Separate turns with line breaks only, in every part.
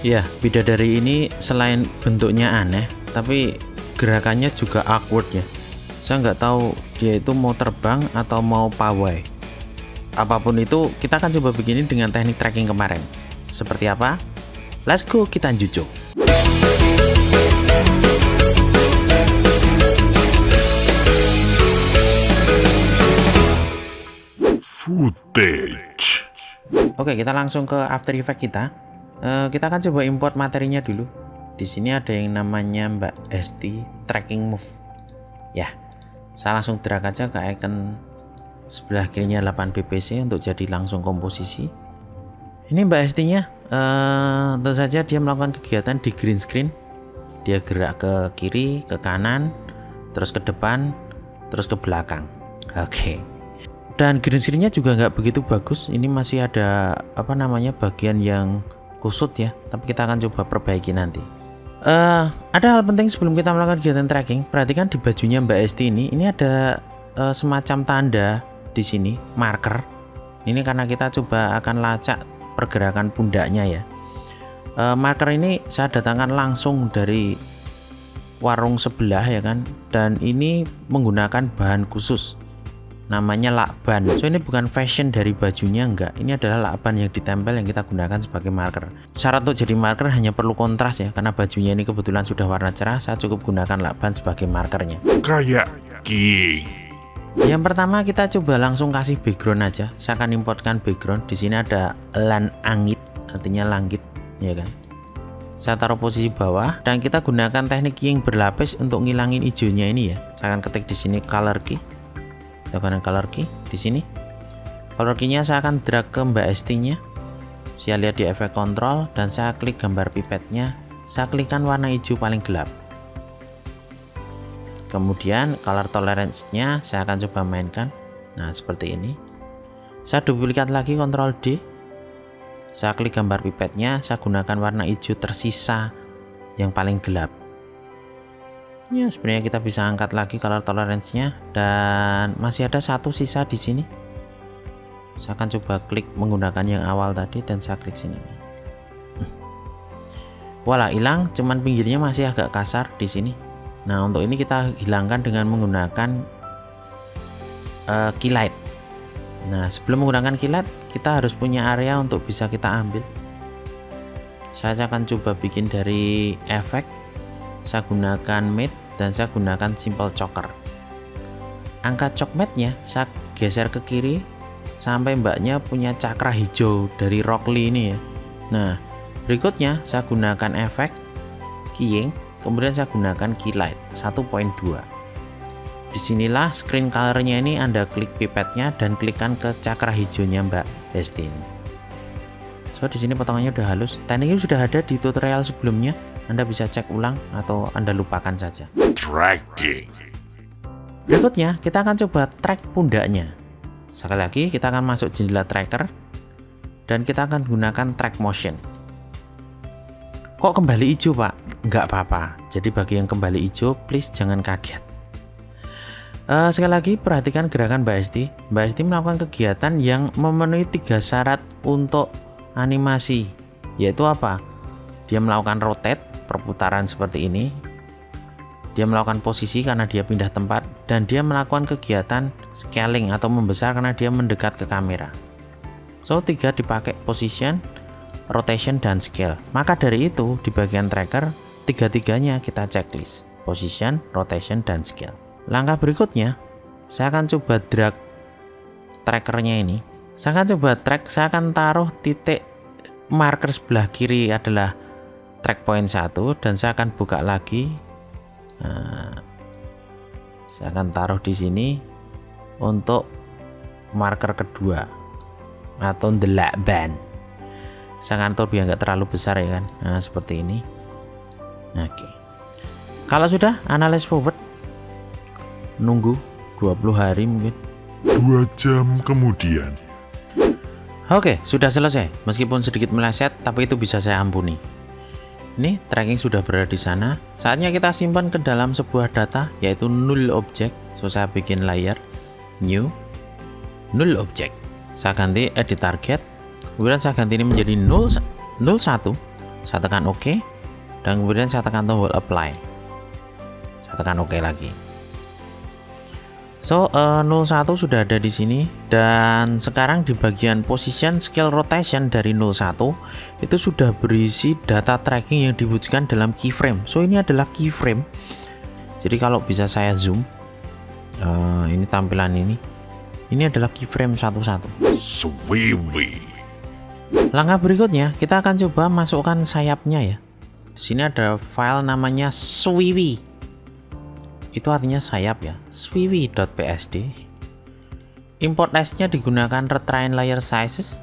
Ya, bidadari ini selain bentuknya aneh, tapi gerakannya juga awkward ya. Saya nggak tahu dia itu mau terbang atau mau pawai. Apapun itu, kita akan coba begini dengan teknik tracking kemarin. Seperti apa? Let's go, kita jujuk.
Footage.
Oke, kita langsung ke After Effects kita. Kita akan coba import materinya dulu. Di sini ada yang namanya Mbak Esti Tracking Move. Ya, saya langsung drag aja ke icon sebelah kirinya 8 bpc untuk jadi langsung komposisi. Ini Mbak Esti-nya, tentu saja dia melakukan kegiatan di green screen. Dia gerak ke kiri, ke kanan, terus ke depan, terus ke belakang. Oke. Dan green screen-nya juga nggak begitu bagus. Ini masih ada bagian yang kusut ya, tapi kita akan coba perbaiki nanti. Ada hal penting sebelum kita melakukan kegiatan tracking. Perhatikan di bajunya Mbak Esti ini ada semacam tanda di sini, marker. Ini karena kita coba akan lacak pergerakan pundaknya ya. Marker ini saya datangkan langsung dari warung sebelah ya kan, dan ini menggunakan bahan khusus. Namanya lakban. So ini bukan fashion dari bajunya, enggak. Ini adalah lakban yang ditempel yang kita gunakan sebagai marker. Syarat untuk jadi marker hanya perlu kontras ya, karena bajunya ini kebetulan sudah warna cerah. Saya cukup gunakan lakban sebagai markernya.
Kayak king.
Yang pertama kita coba langsung kasih background aja. Saya akan importkan background. Di sini ada lan angit, artinya langit, ya kan. Saya taruh posisi bawah dan kita gunakan teknik keying berlapis untuk ngilangin hijaunya ini ya. Saya akan ketik di sini color key. Gunakan color key di sini. Color key-nya saya akan drag ke Mbak Esti-nya. Saya lihat di efek control dan saya klik gambar pipetnya. Saya klikkan warna hijau paling gelap. Kemudian color tolerance-nya saya akan coba mainkan. Nah, seperti ini. Saya duplikat lagi Ctrl D. Saya klik gambar pipetnya, saya gunakan warna hijau tersisa yang paling gelap. Ya, sebenarnya kita bisa angkat lagi color tolerance-nya dan masih ada satu sisa di sini. Saya akan coba klik menggunakan yang awal tadi dan saya klik sini. Wala, hilang, cuman pinggirnya masih agak kasar di sini. Nah, untuk ini kita hilangkan dengan menggunakan keylight. Nah, sebelum menggunakan keylight, kita harus punya area untuk bisa kita ambil. Saya akan coba bikin dari efek. Saya gunakan matte dan saya gunakan simple choker. Angka chalk matte-nya saya geser ke kiri sampai mbaknya punya cakra hijau dari Rock Lee ini ya. Nah, berikutnya saya gunakan efek keying, kemudian saya gunakan keylight 1.2. Disinilah screen color-nya ini Anda klik pipetnya dan klikkan ke cakra hijaunya Mbak Esti ini. So di sini potongannya udah halus. Teknik ini sudah ada di tutorial sebelumnya. Anda bisa cek ulang atau Anda lupakan saja.
Tracking.
Berikutnya kita akan coba track pundaknya. Sekali lagi kita akan masuk jendela tracker dan kita akan gunakan track motion. Kok kembali hijau Pak? Nggak apa-apa. Jadi bagi yang kembali hijau, please jangan kaget. Sekali lagi perhatikan gerakan Mbak Esti. Mbak Esti melakukan kegiatan yang memenuhi 3 syarat untuk animasi. Yaitu apa? Dia melakukan rotate, perputaran seperti ini. Dia melakukan posisi karena dia pindah tempat, dan dia melakukan kegiatan scaling atau membesar karena dia mendekat ke kamera. So 3 dipakai, position, rotation, dan scale. Maka dari itu di bagian tracker 3-3-nya kita checklist, position, rotation, dan scale. Langkah berikutnya saya akan coba drag trackernya ini. Saya akan coba track, saya akan taruh titik marker sebelah kiri adalah track point 1 dan saya akan buka lagi. Nah, saya akan taruh di sini untuk marker kedua atau lakban. Saya akan atur biar nggak terlalu besar ya kan. Nah, seperti ini. Oke. Kalau sudah, analyze forward. Nunggu 20 hari mungkin.
2 jam kemudian.
Oke, sudah selesai. Meskipun sedikit meleset, tapi itu bisa saya ampuni. Ini tracking sudah berada di sana. Saatnya kita simpan ke dalam sebuah data, yaitu null object. So saya bikin layer new null object. Saya ganti edit target. Kemudian saya ganti ini menjadi 01. saya tekan OK, dan kemudian saya tekan tombol apply, saya tekan OK lagi. So 01 sudah ada di sini, dan sekarang di bagian position scale rotation dari 01 itu sudah berisi data tracking yang diwujudkan dalam keyframe. So ini adalah keyframe. Jadi kalau bisa saya zoom, ini tampilan ini adalah keyframe 11.
Swiwi.
Langkah berikutnya kita akan coba masukkan sayapnya ya. Di sini ada file namanya swiwi. Itu artinya sayap ya, swiwi.psd. Import as-nya digunakan retrain layer sizes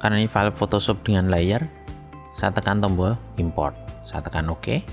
karena ini file Photoshop dengan layer. Saya tekan tombol import, saya tekan OK.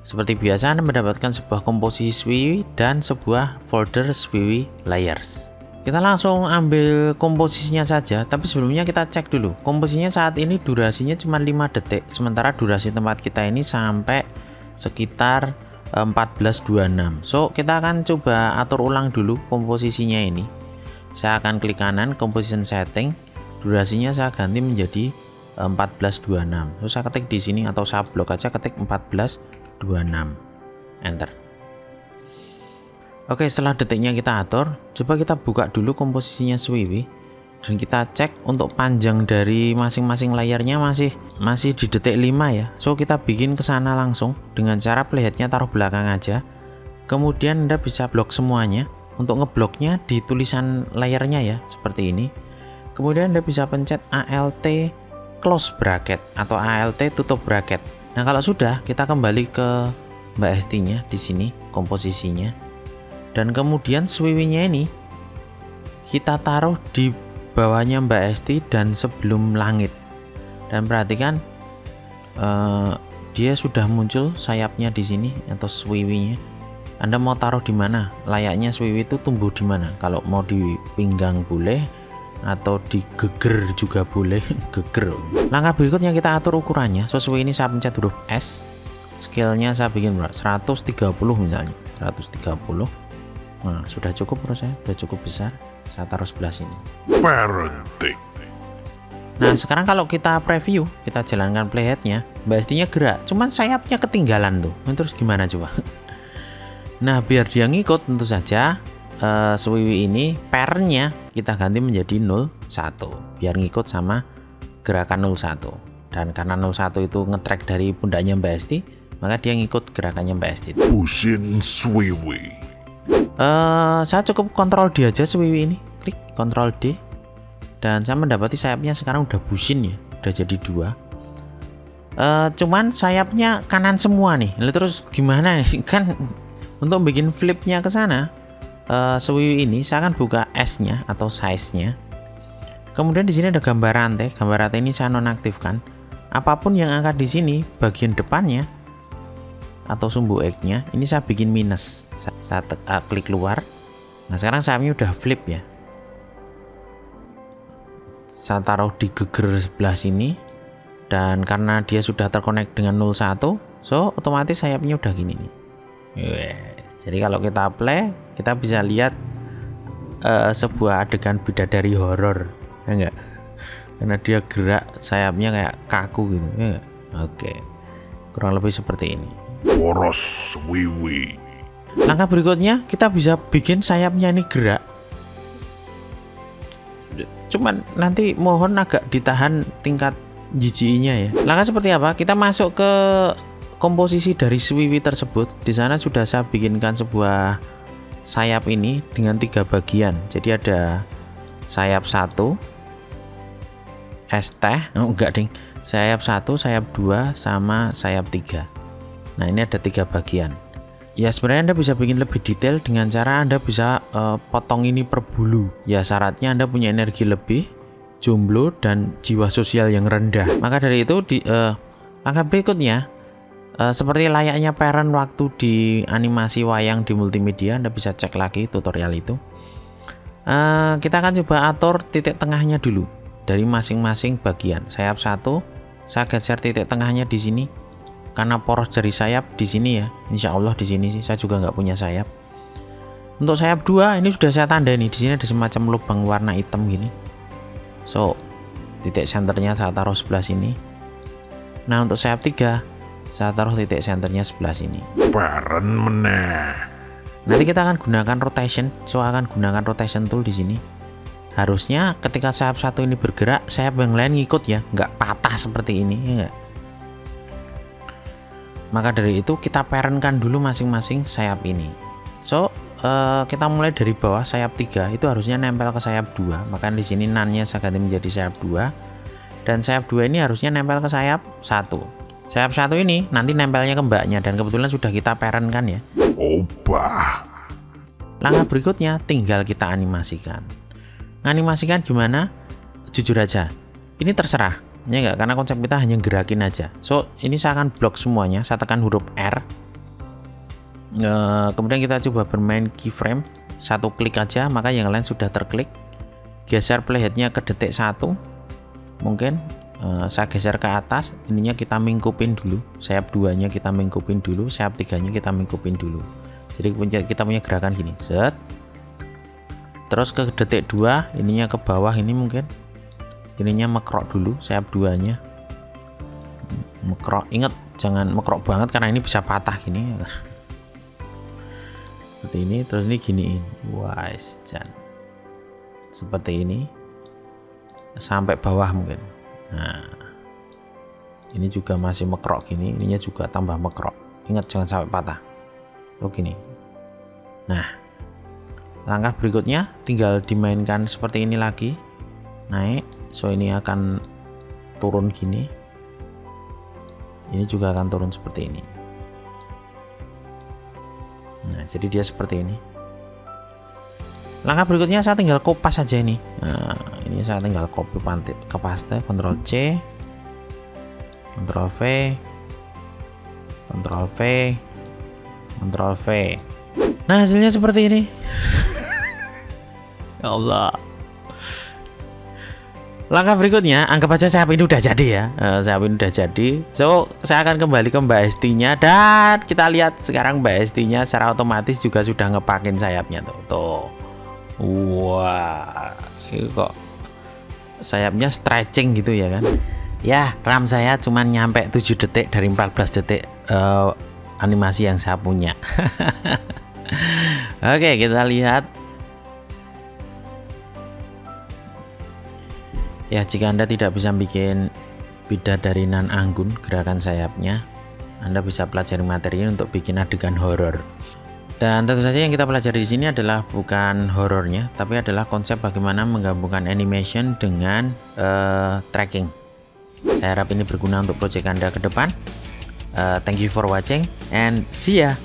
Seperti biasa Anda mendapatkan sebuah komposisi swiwi dan sebuah folder swiwi layers. Kita langsung ambil komposisinya saja, tapi sebelumnya kita cek dulu. Komposisinya saat ini durasinya cuma 5 detik, sementara durasi tempat kita ini sampai sekitar 14.26. So kita akan coba atur ulang dulu komposisinya ini. Saya akan klik kanan composition setting, durasinya saya ganti menjadi 14.26. So saya ketik di sini atau saya blok aja, ketik 14.26, enter. Oke, setelah detiknya kita atur, coba kita buka dulu komposisinya swiwi dan kita cek untuk panjang dari masing-masing layarnya masih di detik 5 ya. So kita bikin ke sana langsung dengan cara playheadnya taruh belakang aja. Kemudian Anda bisa blok semuanya. Untuk ngebloknya di tulisan layarnya ya, seperti ini. Kemudian Anda bisa pencet ALT close bracket atau ALT tutup bracket. Nah, kalau sudah, kita kembali ke Mbak Esti-nya di sini, komposisinya. Dan kemudian swiwinya ini kita taruh di bawahnya Mbak Esti dan sebelum langit. Dan perhatikan dia sudah muncul sayapnya di sini atau swiwinya. Anda mau taruh di mana? Layaknya swiwi itu tumbuh di mana? Kalau mau di pinggang boleh, atau di geger juga boleh. Geger. Langkah berikutnya kita atur ukurannya. Sesuai ini saya pencet huruf S. Scale-nya saya bikin 130 misalnya. 130. Nah, sudah cukup menurut saya, sudah cukup besar. Saya taruh sebelah sini.
Parenting.
Nah, sekarang kalau kita preview, kita jalankan playheadnya, Mbak Esti-nya gerak, cuman sayapnya ketinggalan tuh. Terus gimana coba? Nah, biar dia ngikut, tentu saja swiwi ini pairnya kita ganti menjadi 01 biar ngikut sama gerakan 01. Dan karena 01 itu nge-track dari pundaknya Mbak Esti, maka dia ngikut gerakannya Mbak Esti.
Pushin swiwi.
Saya cukup kontrol D aja swiwi ini, klik kontrol D, dan saya mendapati sayapnya sekarang udah busin ya, udah jadi 2. Cuman sayapnya kanan semua nih. Lalu terus gimana nih? Kan untuk bikin flipnya ke sana, swiwi ini saya akan buka S-nya atau size-nya. Kemudian di sini ada gambar rantai. Gambar rantai ini saya nonaktifkan. Apapun yang angkat di sini, bagian depannya atau sumbu X-nya ini saya bikin minus. Saya klik keluar. Nah, sekarang sayapnya udah flip ya. Saya taruh di geger sebelah sini, dan karena dia sudah terkonek dengan 01, so otomatis sayapnya udah gini nih. Jadi kalau kita play, kita bisa lihat sebuah adegan bidadari horor, ya enggak? Karena dia gerak sayapnya kayak kaku gitu, ya enggak? Oke, kurang lebih seperti ini.
Poros swiwi.
Langkah berikutnya kita bisa bikin sayapnya ini gerak. Cuman nanti mohon agak ditahan tingkat GGI-nya ya. Langkah seperti apa? Kita masuk ke komposisi dari swiwi tersebut. Di sana sudah saya bikinkan sebuah sayap ini dengan 3 bagian. Jadi ada sayap 1, ST, enggak ding. Sayap 1, sayap 2, sama sayap 3. Nah, ini ada 3 bagian. Ya, sebenarnya Anda bisa bikin lebih detail dengan cara Anda bisa potong ini per bulu. Ya, syaratnya Anda punya energi lebih, jomblo, dan jiwa sosial yang rendah. Maka dari itu di langkah berikutnya, seperti layaknya parent waktu di animasi wayang di multimedia, Anda bisa cek lagi tutorial itu. Kita akan coba atur titik tengahnya dulu dari masing-masing bagian. Sayap 1, saya geser titik tengahnya di sini. Karena poros dari sayap di sini ya, insya Allah di sini sih. Saya juga nggak punya sayap. Untuk sayap 2 ini sudah saya tanda nih. Di sini ada semacam lubang warna hitam gini. So titik senternya saya taruh sebelah sini. Nah, untuk sayap 3 saya taruh titik senternya sebelah sini.
Bareng meneh.
Nanti kita akan gunakan rotation, so akan gunakan rotation tool di sini. Harusnya ketika sayap 1 ini bergerak, sayap yang lain ngikut ya, nggak patah seperti ini, ya nggak? Maka dari itu kita parentkan dulu masing-masing sayap ini. So kita mulai dari bawah sayap 3 itu harusnya nempel ke sayap 2. Maka di sini nannya saya ganti menjadi sayap 2. Dan sayap 2 ini harusnya nempel ke sayap 1. Sayap 1 ini nanti nempelnya ke mbaknya dan kebetulan sudah kita parentkan ya.
Obah.
Langkah berikutnya tinggal kita animasikan. Animasikan gimana? Jujur aja, ini terserah ya enggak, karena konsep kita hanya gerakin aja. So ini saya akan blok semuanya, saya tekan huruf R. Kemudian kita coba bermain keyframe, satu klik aja maka yang lain sudah terklik. Geser playheadnya ke detik 1 mungkin. Saya geser ke atas, ininya kita mingkupin dulu, sayap 2 nya kita mingkupin dulu, sayap 3 nya kita mingkupin dulu. Jadi kita punya gerakan gini, set. Terus ke detik 2 ininya ke bawah, ini mungkin ininya mekrok dulu, sayap 2 nya mekrok. Ingat jangan mekrok banget karena ini bisa patah gini seperti ini. Terus ini giniin, wise jangan seperti ini sampai bawah mungkin. Nah ini juga masih mekrok gini, ininya juga tambah mekrok. Ingat jangan sampai patah. Oh gini. Nah langkah berikutnya tinggal dimainkan seperti ini lagi, naik. So ini akan turun gini, ini juga akan turun seperti ini. Nah jadi dia seperti ini. Langkah berikutnya saya tinggal kopas saja ini. Nah ini saya tinggal copy ke paste, Ctrl C, Ctrl V, Ctrl V, Ctrl V. Nah hasilnya seperti ini. Ya Allah. Langkah berikutnya anggap aja sayap ini udah jadi ya. Sayap ini udah jadi. So saya akan kembali ke Mbak Esti nya dan kita lihat sekarang Mbak Esti nya secara otomatis juga sudah ngepakin sayapnya tuh. Wah, ini kok sayapnya stretching gitu ya kan. Ya RAM saya cuma nyampe 7 detik dari 14 detik animasi yang saya punya. Oke kita lihat. Ya jika Anda tidak bisa bikin bidadari nan anggun gerakan sayapnya, Anda bisa pelajari materi ini untuk bikin adegan horor. Dan tentu saja yang kita pelajari di sini adalah bukan horornya, tapi adalah konsep bagaimana menggabungkan animation dengan tracking. Saya harap ini berguna untuk proyek Anda ke depan. Thank you for watching and see ya.